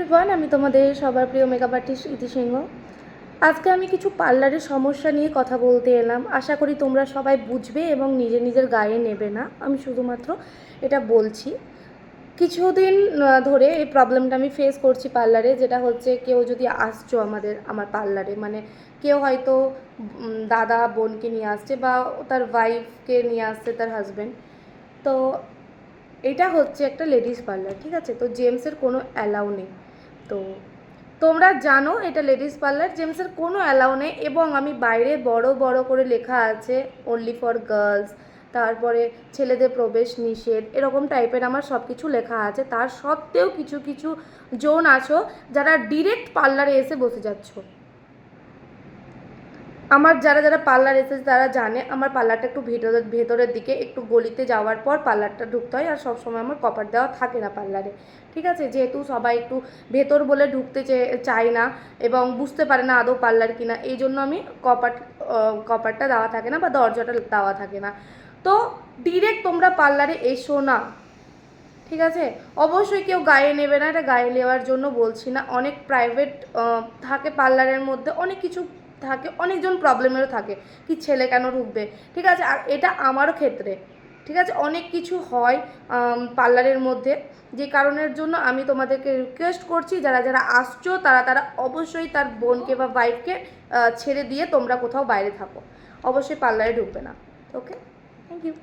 Everyone, আমি তোমাদের সবার প্রিয় মেকআপ আর্টিস্ট ইতি সিংহ। আজকে আমি কিছু পার্লারের সমস্যা নিয়ে কথা বলতে এলাম। আশা করি তোমরা সবাই বুঝবে এবং নিজের নিজের গায়ে নেবে না। আমি শুধুমাত্র এটা বলছি। কিছুদিন ধরে এই প্রবলেমটা আমি ফেস করছি পার্লারে, যেটা হচ্ছে কেউ যদি আসছো আমার পার্লারে, মানে কেউ হয়তো দাদা বোনকে নিয়ে আসছে বা তার ওয়াইফকে নিয়ে আসছে, তার হাজব্যান্ড। তো এটা হচ্ছে একটা লেডিস পার্লার, ঠিক আছে? তো জেন্টসের কোনো অ্যালাউ নেই। তো তোমরা জানো এটা লেডিস পার্লার, জেন্টসের কোনো অ্যালাউ নেই। এবং আমি বাইরে বড় বড় করে লেখা আছে অনলি ফর গার্লস, তারপরে ছেলেদের প্রবেশ নিষেধ, এরকম টাইপের আমার সব কিছু লেখা আছে। তার সত্ত্বেও কিছু কিছু জন আছো যারা ডিরেক্ট পার্লারে এসে বসে যাচ্ছ। আমার যারা যারা পার্লার এসেছে তারা জানে আমার পার্লারটা একটু ভেতরের দিকে, একটু গলিতে যাওয়ার পর পার্লারটা ঢুকতে হয়। আর সবসময় আমার কপার দেওয়া থাকে না পার্লারে, ঠিক আছে? যেহেতু সবাই একটু ভেতর বলে ঢুকতে চায় না এবং বুঝতে পারে না আদৌ পার্লার কিনা, এই জন্য আমি কপারটা দেওয়া থাকে না বা দরজাটা দেওয়া থাকে না। তো ডিরেক্ট তোমরা পার্লারে এসো না, ঠিক আছে? অবশ্যই কেউ গায়ে নেবে না, এটা গায়ে নেওয়ার জন্য বলছি না। অনেক প্রাইভেট থাকে পার্লারের মধ্যে, অনেক কিছু থাকে, অনেকজন প্রবলেমেরও থাকে কি ছেলে কেন ঢুকবে, ঠিক আছে? আর এটা আমারও ক্ষেত্রে, ঠিক আছে? অনেক কিছু হয় পার্লারের মধ্যে, যে কারণের জন্য আমি তোমাদেরকে রিকোয়েস্ট করছি যারা যারা আসছো তারা তারা অবশ্যই তার বোনকে বা ওয়াইফকে ছেড়ে দিয়ে তোমরা কোথাও বাইরে থাকো, অবশ্যই পার্লারে ঢুকবে না। ওকে, থ্যাংক ইউ।